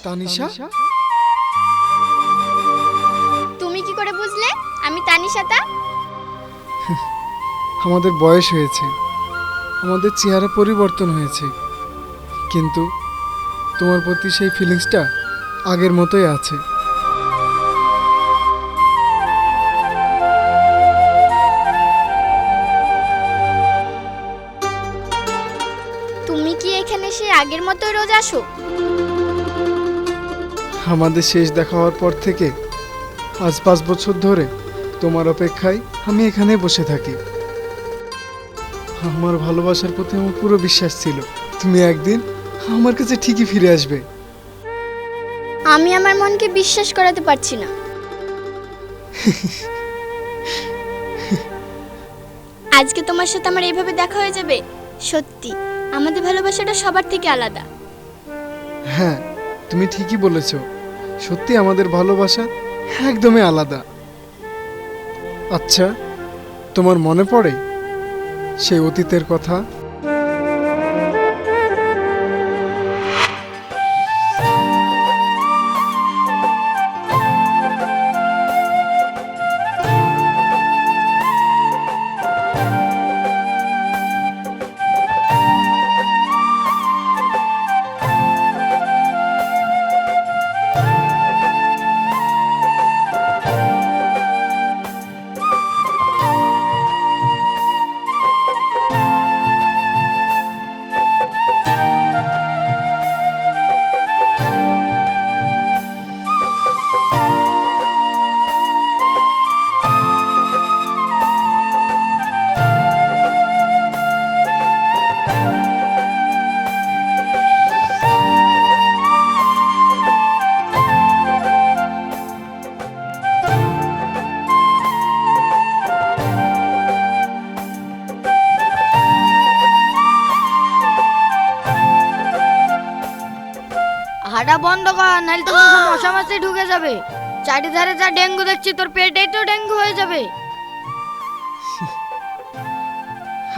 তানিশা? তুমি কি করে বুঝলে আমি তানিশাতা? আমাদের বয়স হয়েছে, আমাদের চেহারা পরিবর্তন হয়েছে, কিন্তু তোমার প্রতি সেই ফিলিংসটা আগের মতোই আছে। তুমি কি এখানে সেই আগের মতো রোজ আসো? আমাদের শেষ দেখা হওয়ার পর থেকে আজ 5 বছর ধরে তোমার অপেক্ষায় আমি এখানে বসে থাকি। আমার ভালোবাসার প্রতি আমার পুরো বিশ্বাস ছিল তুমি একদিন আমার কাছে ঠিকই ফিরে আসবে। আমি আমার মনকে বিশ্বাস করাতে পারছি না। আজকে তোমার সাথে আমার এইভাবে দেখা হয়ে যাবে, সত্যি আমাদের ভালোবাসাটা সবার থেকে আলাদা। হ্যাঁ, তুমি ঠিকই বলেছ, সত্যি আমাদের ভালোবাসা একদমই আলাদা। আচ্ছা, তোমার মনে পড়ে সেই অতীতের কথা? হাঁটা বন্ধ কর, নাহলে তো মশা মাছি ঢুকে যাবে। চারিধারে যা ডেঙ্গু দেখছি, তোর পেটেই তো ডেঙ্গু হয়ে যাবে।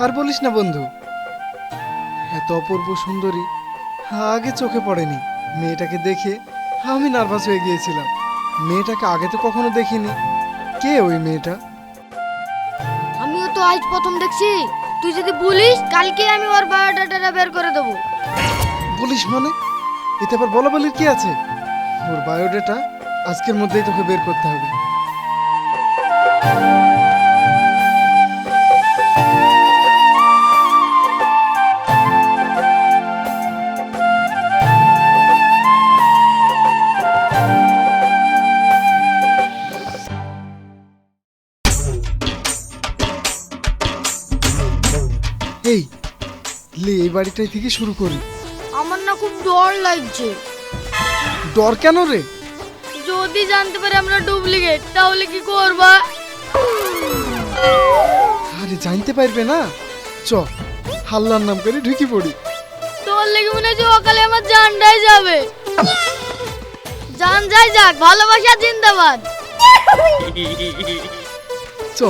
আর বলিস না বন্ধু, এত অপূর্ব সুন্দরী আগে চোখে পড়েনি। মেয়েটাকে দেখে আমি নার্ভাস হয়ে গিয়েছিলাম। মেয়েটাকে আগে তো কখনো দেখিনি। কে ওই মেয়েটা? আমিও তো আজ প্রথম দেখছি। তুই যদি বলিস, কালকে আমি ওর বায়োডাটাটা বের করে দেবো। বলিস মানে? এতে আবার বলা বলির কি আছে? ওর বায়োডাটা আজকের মধ্যেই তোকে বের করতে হবে। এই লে, এই বাড়িটাই থেকে শুরু করি। আমার না খুব ডর লাগছে। ডর কেন রে? যদি জানতে পারে আমরা ডুপ্লিকেট, তাহলে কি করবা? আরে জানতে পারবে না, চ আল্লাহর নাম করে ঢুকি পড়ি। তোর লেগে মনে হচ্ছে অকালে আমার জানটাই যাবে। জান যাই যাক, ভালোবাসা জিন্দাবাদ। চ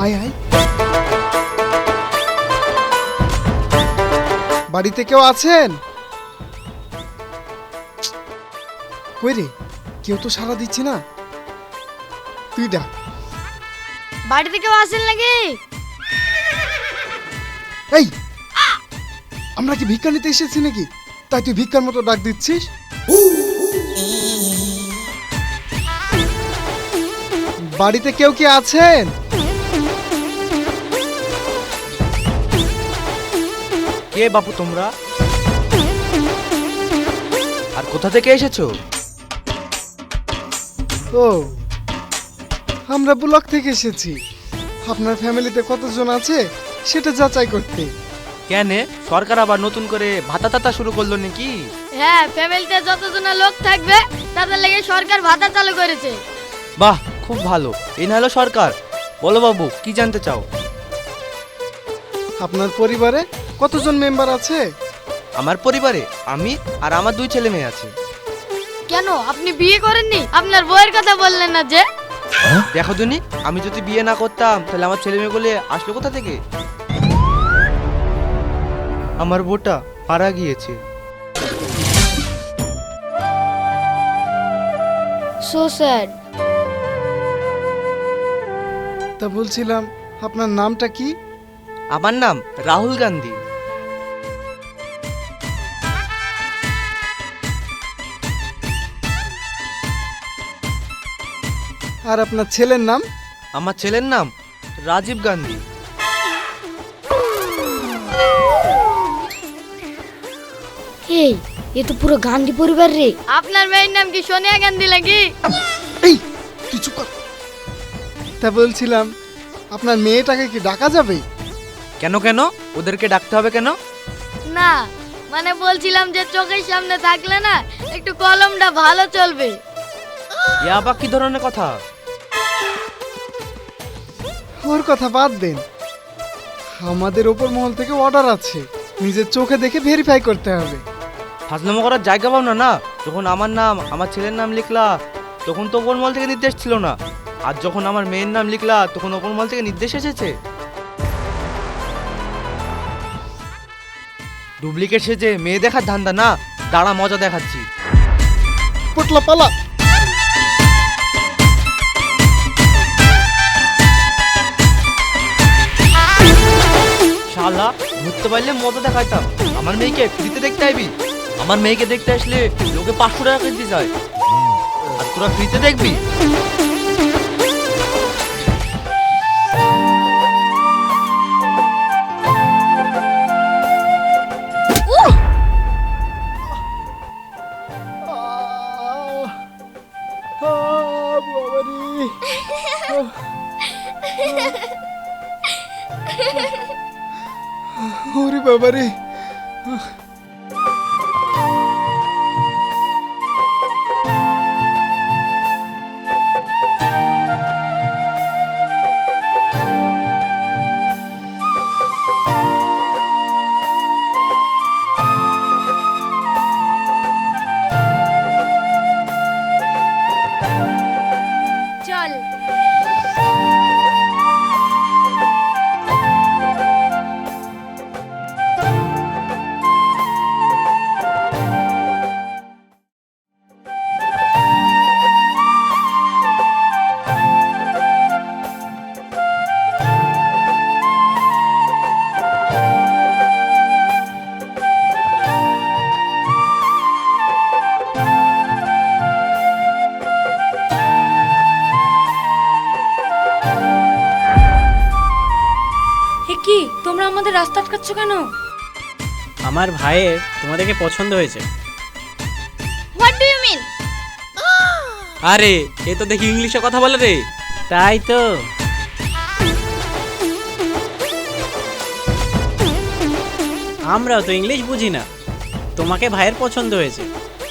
আয় আয়। বাড়িতে কেউ আছেন? কই রে, কেউ তো সাড়া দিচ্ছে না। তুই ডাক। বাড়িতে কেউ আসেন নাকি? এই, আমরা কি ভিক্ষা নিতে এসেছি নাকি? তাই তুই ভিক্ষার মতো ডাক দিচ্ছিস? বাড়িতে কেউ কি আছেন? কে বাপু তোমরা? আর কোথা থেকে এসেছো? ও, আমরা ব্লক থেকে এসেছি। আপনার ফ্যামিলিতে কতজন আছে সেটা যাচাই করতে। কেন, সরকার আবার নতুন করে ভাতা টাতা শুরু করলো নাকি? হ্যাঁ, ফ্যামিলিতে যতজন লোক থাকবে তাদের লেগে সরকার ভাতা চালু করেছে। বাহ, খুব ভালো। এই না হলো সরকার। বলো বাবু, কি জানতে চাও? আপনার পরিবারে কতজন মেম্বার আছে? আমার পরিবারে আমি আর আমার 2 ছেলে মেয়ে আছে। কেন, আপনি বিয়ে করেননি? আপনার বউয়ের কথা বললেন না যে? দেখো জনি, আমি যদি বিয়ে না করতাম তাহলে আমার ছেলে মেয়েগুলো আসলো কোথা থেকে? আমার বউটা মারা গিয়েছে। So sad. তা বলছিলাম আপনার নামটা কি? আমার নাম রাহুল গান্ধী। আর আপনার ছেলের নাম? আমার ছেলের নাম রাজীব গান্ধী। এই এ তো পুরো গান্ধী পরিবার রে। আপনার মেয়ের নাম কি সোনিয়া গান্ধী লাগি? এই তুই চুপ কর। তা বলছিলাম আপনার মেয়েটাকে কি ডাকা যাবে? কেন কেন ওদেরকে ডাকতে হবে কেন? না, মানে বলছিলাম যে চোখের সামনে থাকলে না একটু কলমটা ভালো চলবে। এ আবার কি ধরনের কথা? ওর কথা বাদ দেন, আমাদের ওপর মহল থেকে অর্ডার আছে, নিজের চোখে দেখে ভেরিফাই করতে হবে। ফাজলামো করার জায়গা পাও না না। যখন আমার নাম আমার ছেলের নাম লিখলা তখন তো ওপর মহল থেকে নির্দেশ ছিল না, আর যখন আমার মেয়ের নাম লিখলা তখন ওপর মহল থেকে নির্দেশ এসেছে। ডুপ্লিকেট সেজে মেয়ে দেখার ধান্দা না, দাঁড়া মজা দেখাচ্ছি। পটলা পালা। শালা ধরতে পারলে মজা দেখাইতাম। আমার মেয়েকে ফ্রিতে দেখতে আইবি? আমার মেয়েকে দেখতে আসলে লোকে 500 টাকা কিনতে যায়, আর তোরা ফ্রিতে দেখবি? ওরে বাবারে, চল। কি তোমরা আমাদের রাস্তা আটকাচ্ছ কেন? আমার ভাইয়ের তোমাদেরকে পছন্দ হয়েছে। What do you mean? আরে এ তো দেখি ইংলিশে কথা বলে রে। তাই তো। আমরাও তো ইংলিশ বুঝি না। তোমাকে ভাইয়ের পছন্দ হয়েছে,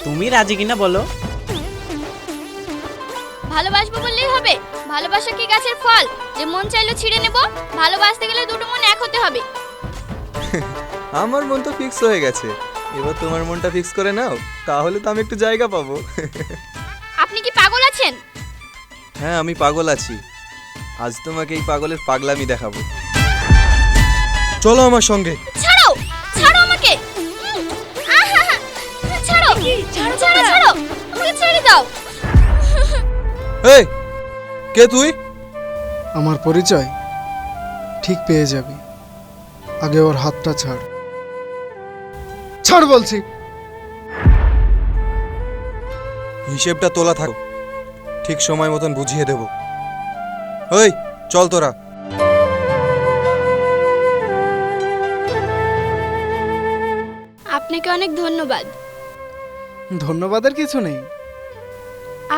তুমি রাজি কিনা বলো? ভালোবাসবো বললেই হবে? ভালোবাসা কি গাছের ফল যে মন চাইলো ছিঁড়ে নেব? ভালোবাসতে গেলে দুটো মন এক হতে হবে। আমার মন তো ফিক্স হয়ে গেছে, এবার তোমার মনটা ফিক্স করে নাও, তাহলে তো আমি একটু জায়গা পাবো। আপনি কি পাগল আছেন? হ্যাঁ আমি পাগল আছি, আজ তোমাকে এই পাগলের পাগলামি দেখাবো। চলো আমার সঙ্গে। ছাড়ো, ছাড়ো আমাকে। আহা! ছাড়ো, ছাড়ো, ছাড়ো, ছাড়ো, আমাকে ছেড়ে দাও। এই কে তুই? আমার পরিচয় ঠিক পেয়ে যাবি, আগে ওর হাতটা ছাড়। ছাড় বলছি। হিসেবটা তোলা থাকো, ঠিক সময় মতন বুঝিয়ে দেব। ওই চল তোরা। আপনাকে অনেক ধন্যবাদ। ধন্যবাদের কিছু নেই।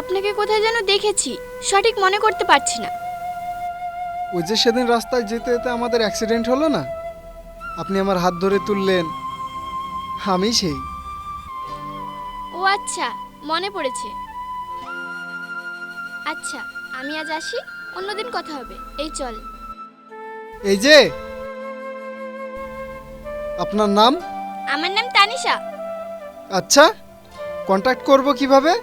আপনাকে কোথায় যেন দেখেছি, সঠিক মনে করতে পারছি না। ওই যে সেদিন রাস্তায় যেতে যেতে আমাদের অ্যাক্সিডেন্ট হলো না, আপনি আমার হাত ধরে তুললেন, আমি সেই। ও আচ্ছা, মনে পড়েছে। আচ্ছা, আমি আজ আসি, অন্যদিন কথা হবে। এই চল। এই যে, আপনার নাম? আমার নাম তানিশা। আচ্ছা, কন্ট্যাক্ট করব কিভাবে?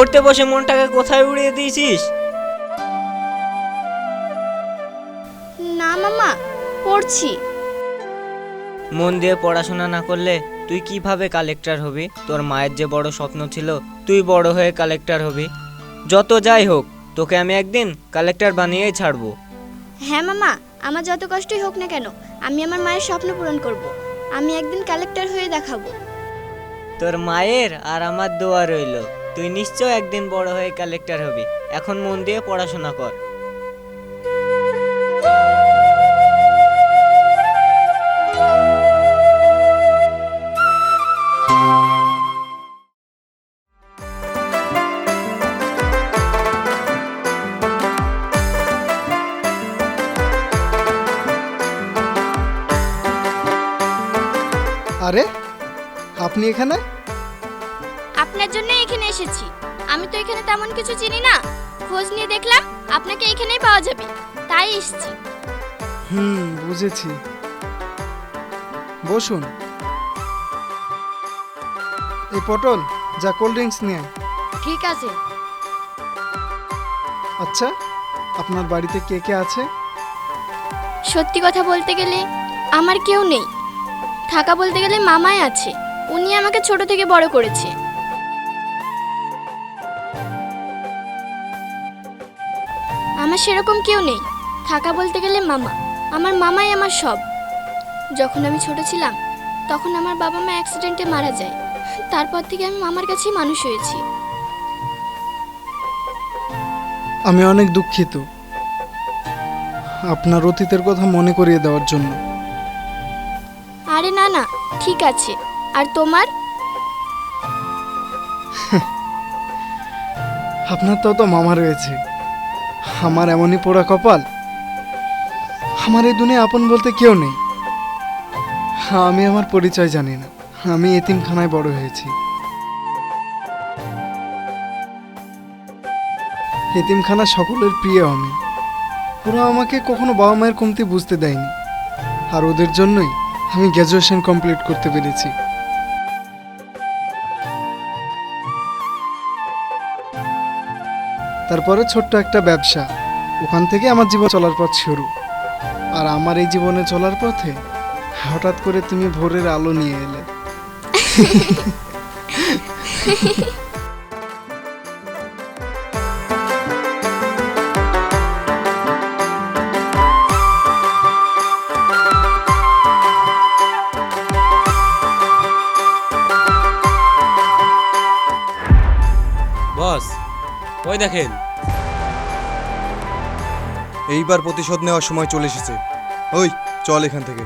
পড়তে বসে মনটাকে কোথায় উড়িয়ে দিয়েছিস? না মামা, পড়ছি। মন দিয়ে পড়াশোনা না করলে তুই কিভাবে কালেক্টর হবি? তোর মায়ের যে বড় স্বপ্ন ছিল তুই বড় হয়ে কালেক্টর হবি। যত যাই হোক, তোকে আমি একদিন কালেক্টর বানিয়েই ছাড়বো। হ্যাঁ মামা, আমার যত কষ্টই হোক না কেন, আমি আমার মায়ের স্বপ্ন পূরণ করব। আমি একদিন কালেক্টর হয়ে দেখাবো। তোর মায়ের আর আমার দোয়া রইল, তুই নিশ্চয় একদিন বড় হয়ে কালেক্টর হবি। এখন মন দিয়ে পড়াশোনা কর। আরে আপনি এখানে? আপনার জন্য এখানে এসেছি। আমি তো এখানে তেমন কিছু চিনি না, খোঁজ নিয়ে দেখলাম আপনাকে এখানেই পাওয়া যাবে, তাই এসেছি। বুঝেছি। বসুন। এই পটল, যা কোল্ড ড্রিঙ্কস নিয়ে আয়। ঠিক আছে। আচ্ছা, আপনার বাড়িতে কে কে আছে? সত্যি কথা বলতে গেলে আমার কেউ নেই। থাকা বলতে গেলে মামাই আছে, উনি আমাকে ছোট থেকে বড় করেছে। আমার সেরকম কেউ নেই। থাকা বলতে গেলে মামা, আমার মামাই আমার সব। যখন আমি ছোট ছিলাম তখন আমার বাবা মা অ্যাক্সিডেন্টে মারা যায়। তারপর থেকে আমি মামার কাছেই মানুষ হয়েছি। আমি অনেক দুঃখিত আপনার অতীতের কথা মনে করিয়ে দেওয়ার জন্য। আরে না না, ঠিক আছে। আর তোমার? আপনার তো মামা রয়েছে। আমার এমনই পোড়া কপাল, আমার এই দুনিয়া আপন বলতে কেউ নেই। আমি আমার পরিচয় জানি না। আমি এতিমখানায় বড় হয়েছি। এতিমখানা সকলের প্রিয় আমি। ওরা আমাকে কখনো বাবা মায়ের কমতি বুঝতে দেয়নি, আর ওদের জন্যই আমি গ্র্যাজুয়েশন কমপ্লিট করতে পেরেছি। তারপরে ছোট্ট একটা ব্যবসা, ওখান থেকে আমার জীবন চলার পথ শুরু। আর আমার এই জীবনে চলার পথে হঠাৎ করে তুমি ভোরের আলো নিয়ে এলে। বস, ওই দেখেন। এইবার প্রতিশোধ নেওয়ার সময় চলে এসেছে। ওই চল এখান থেকে।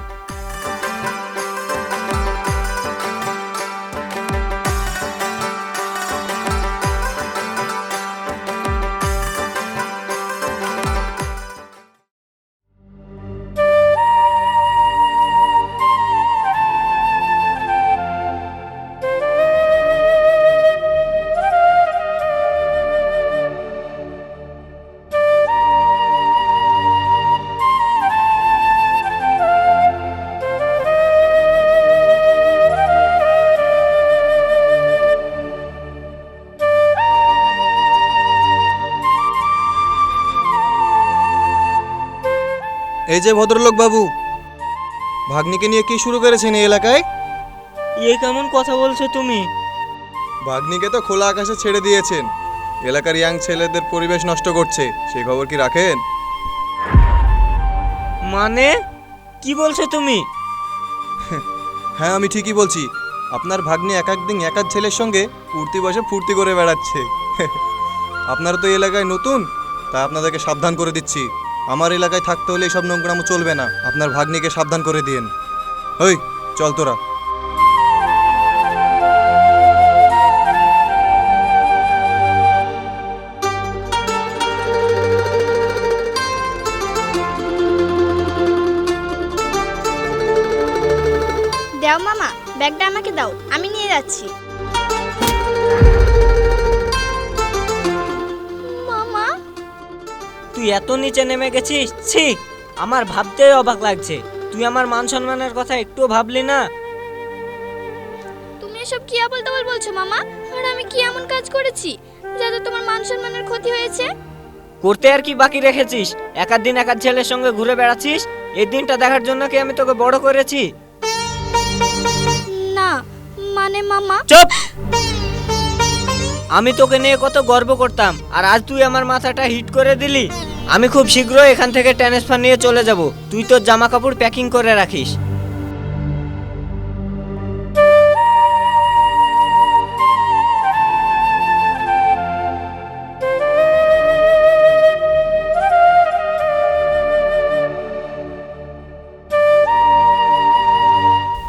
এই যে ভদ্রলোক বাবু, ভাগ্নিকে নিয়ে কি শুরু করেছেন এই এলাকায়? এ কেমন কথা বলছো তুমি? ভাগ্নিকে তো খোলা আকাশে ছেড়ে দিয়েছেন, এলাকার ইয়াং ছেলেদের পরিবেশ নষ্ট করছে, সেই খবর কি রাখেন? মানে কি বলছো তুমি? হ্যাঁ, আমি ঠিকই বলছি। আপনার ভাগ্নি এক একদিন এক এক ছেলের সঙ্গে ফুর্তি বসে ফুর্তি করে বেড়াচ্ছে। আপনারা তো এই এলাকায় নতুন, তাই আপনাদেরকে সাবধান করে দিচ্ছি। আমার এলাকায় থাকতে হলে এইসব নোংরামো চলবে না। আপনার ভাগ্নিকে সাবধান করে দিন। ওই চল তোরা। দাও মামা, ব্যাগটা আমাকে দাও, আমি নিয়ে যাচ্ছি। মামা, তুই এত নিচে নেমে গেছিস? ছি, আমার ভাবতেই অবাক লাগছে। তুই আমার মান সম্মানের কথা একটুও ভাবলি না? তুমি এসব কি আবল তাবল বলছো মামা? আর আমি কি এমন কাজ করেছি যাতে তোমার মান সম্মানের ক্ষতি হয়েছে? করতে আর কি বাকি রেখেছিস? একার দিন একার ছেলের সঙ্গে ঘুরে বেড়াচ্ছিস? এই দিনটা দেখার জন্য কি আমি তোকে বড় করেছি? না মানে মামা, চুপ! আমি তোকে নিয়ে কত গর্ব করতাম, আর আজ তুই আমার মাথাটা হিট করে দিলি। আমি খুব শীঘ্রই এখান থেকে ট্রান্সফার নিয়ে চলে যাব। তুই তোর জামা কাপড় প্যাকিং করে রাখিস।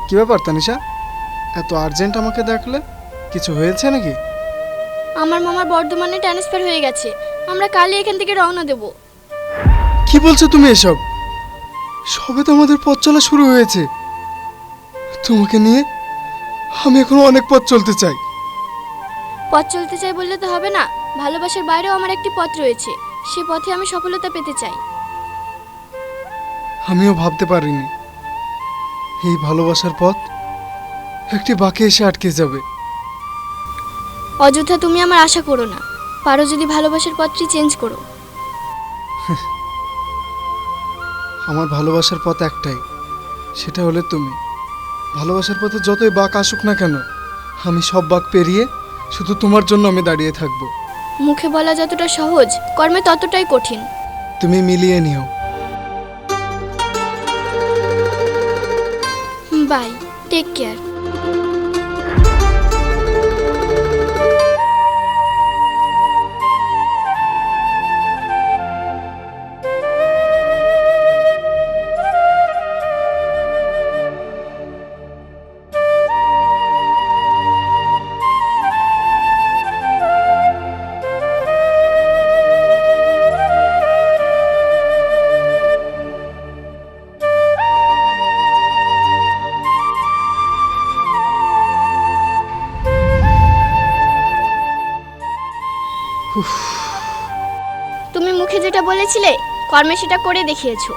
কি ব্যাপার তানিশা, এত আর্জেন্ট আমাকে দেখলে? কিছু হয়েছে নাকি? আমার মামার বর্ধমানে ট্রান্সফার হয়ে গেছে, আমরা কালই এখান থেকে রওনা দেব। কি বলছো তুমি এসব? সবে তো আমাদের পথ চলা শুরু হয়েছে। তোমাকে নিয়ে আমি এখনো অনেক পথ চলতে চাই। পথ চলতে চাই বললে তো হবে না, ভালোবাসার বাইরেও আমার একটি পথ রয়েছে, সে পথে আমি সফলতা পেতে চাই। আমিও ভাবতে পারিনি এই ভালোবাসার পথ একটি বাঁকে এসে আটকে যাবে। অযথা তুমি আমার আশা করো না, পারো যদি ভালোবাসার পথটি চেঞ্জ করো। আমার ভালোবাসার পথ একটাই, সেটা হলে তুমি। ভালোবাসার পথে যতই বাঁক আসুক না কেন, আমি সব বাঁক পেরিয়ে শুধু তোমার জন্য আমি দাঁড়িয়ে থাকবো। মুখে বলা যতটা সহজ, কর্মে ততটাই কঠিন। তুমি মিলিয়ে নিও। Bye, take care. তুমি মুখে যেটা বলেছিলে, কর্মে সেটা করে দেখিয়েছো।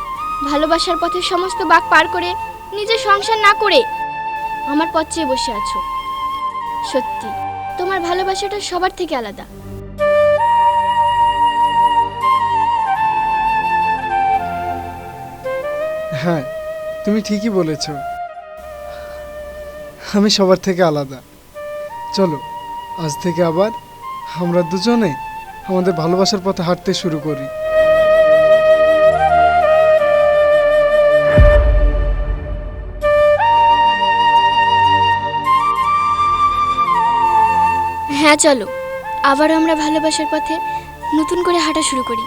ভালোবাসার পথে সমস্ত বাঁক পার করে নিজের সংসার না করে আমার পথ চেয়ে বসে আছো। সত্যি তোমার ভালোবাসাটা সবার থেকে আলাদা। হ্যাঁ, তুমি ঠিকই বলেছ, আমি সবার থেকে আলাদা। চলো আজ থেকে আবার আমরা দুজনে আমাদের ভালোবাসার পথে হাঁটতে শুরু করি। হ্যাঁ চলো, আবার আমরা ভালোবাসার পথে নতুন করে হাঁটা শুরু করি।